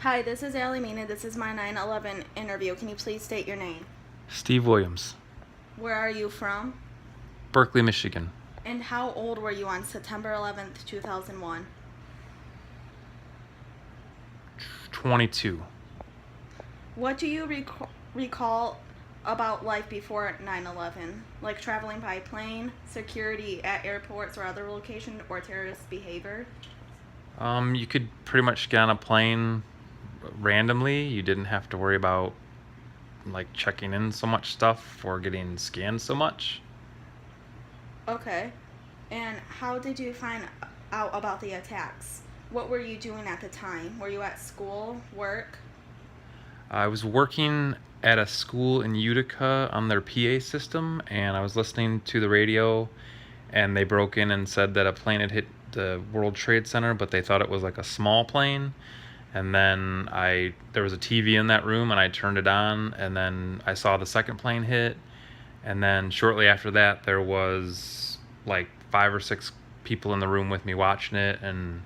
Hi, this is Allie Mina. This is my 9/11 interview. Can you please state your name? Steve Williams, Where are you from? Berkeley, Michigan. And how old were you on September 11th, 2001? 22. What do you recall about life before 9/11? Like traveling by plane, security at airports or other locations, or terrorist behavior? You could pretty much get on a plane randomly. You didn't have to worry about like checking in so much stuff or getting scanned so much. Okay. And how did you find out about the attacks? What were you doing at the time? Were you at school, work? I was working at a school in Utica on their PA system, and I was listening to the radio, and they broke in and said that a plane had hit the World Trade Center, but they thought it was like a small plane. And then there was a TV in that room, and I turned it on, and then I saw the second plane hit, and then shortly after that there was like 5 or 6 people in the room with me watching it, and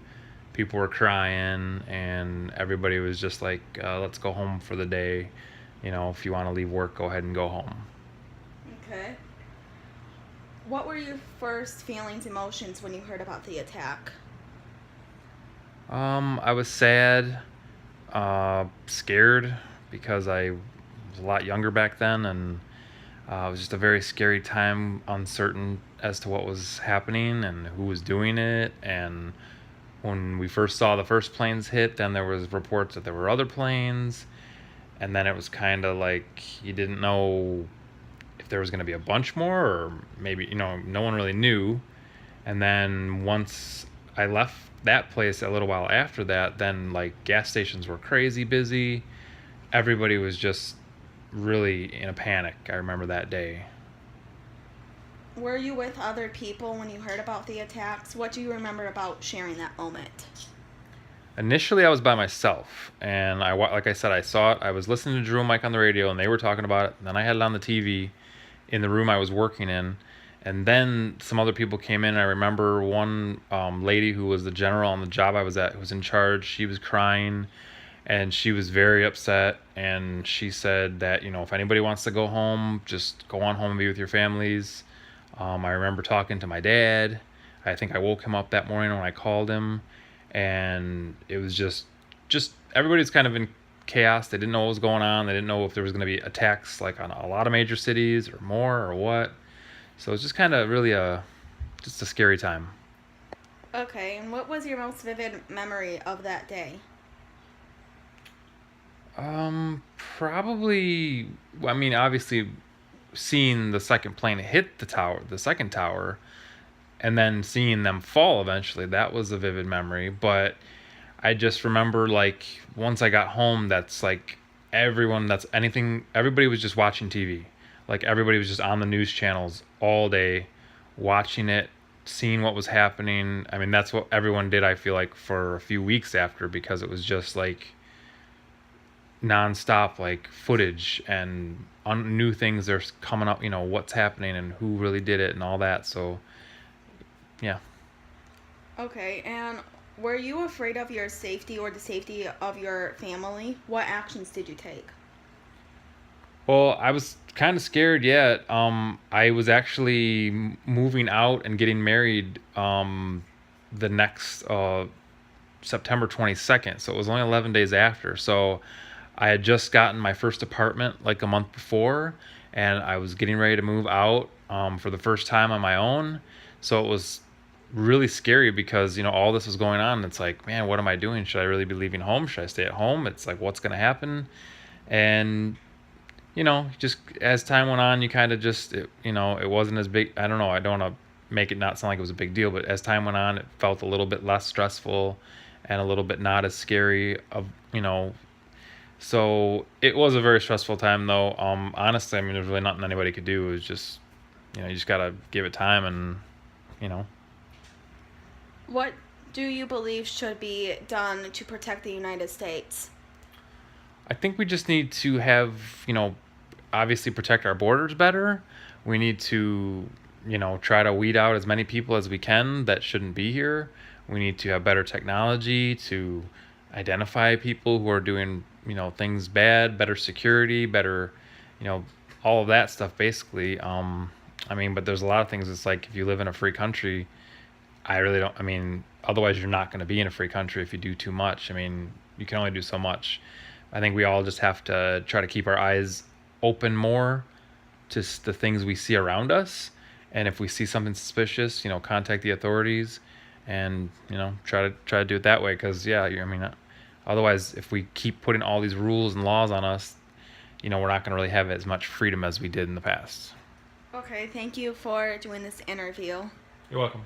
people were crying, and everybody was just like, let's go home for the day. If you want to leave work, go ahead and go home. Okay. What were your first feelings, emotions when you heard about the attack? I was sad, scared, because I was a lot younger back then, and it was just a very scary time, uncertain as to what was happening and who was doing it. And when we first saw the first planes hit, then there was reports that there were other planes, and then it was kind of like you didn't know if there was going to be a bunch more, or maybe no one really knew. And then once I left that place a little while after that, then like gas stations were crazy busy. Everybody was just really in a panic. I remember that day. Were you with other people when you heard about the attacks? What do you remember about sharing that moment? Initially, I was by myself, and like I said, I saw it. I was listening to Drew and Mike on the radio, and they were talking about it. And then I had it on the TV in the room I was working in, and then some other people came in. I remember one lady who was the general on the job I was at, who was in charge. She was crying, and she was very upset. And she said that if anybody wants to go home, just go on home and be with your families. I remember talking to my dad. I think I woke him up that morning when I called him, and it was just everybody's kind of in chaos. They didn't know what was going on. They didn't know if there was going to be attacks like on a lot of major cities or more or what. So it's just kind of really just a scary time. Okay, and what was your most vivid memory of that day? Probably. I mean, obviously, seeing the second plane hit the second tower, and then seeing them fall eventually, that was a vivid memory. But I just remember, like, once I got home, that's like everybody was just watching TV. Like, everybody was just on the news channels all day, watching it, seeing what was happening. I mean, that's what everyone did, I feel like, for a few weeks after, because it was just like nonstop, like, footage and new things are coming up, what's happening and who really did it and all that. So, yeah. Okay, and were you afraid of your safety or the safety of your family? What actions did you take? Well, I was kind of scared yet. I was actually moving out and getting married the next September 22nd. So it was only 11 days after. So I had just gotten my first apartment like a month before, and I was getting ready to move out for the first time on my own. So it was really scary because all this was going on. It's like, man, what am I doing? Should I really be leaving home? Should I stay at home? It's like, what's going to happen? And just as time went on, you kind of it wasn't as big. I don't know. I don't want to make it not sound like it was a big deal, but as time went on, it felt a little bit less stressful and a little bit not as scary so it was a very stressful time though. Honestly, I mean, there's really nothing anybody could do. It was just, you just got to give it time and, you know. What do you believe should be done to protect the United States? I think we just need to have, obviously protect our borders better. We need to, try to weed out as many people as we can that shouldn't be here. We need to have better technology to identify people who are doing, things bad, better security, better, all of that stuff basically. But there's a lot of things. It's like if you live in a free country, I really don't. Otherwise you're not going to be in a free country if you do too much. You can only do so much. I think we all just have to try to keep our eyes open more to the things we see around us, and if we see something suspicious, contact the authorities, and try to do it that way. Because otherwise, if we keep putting all these rules and laws on us, we're not going to really have as much freedom as we did in the past. Okay, thank you for doing this interview. You're welcome.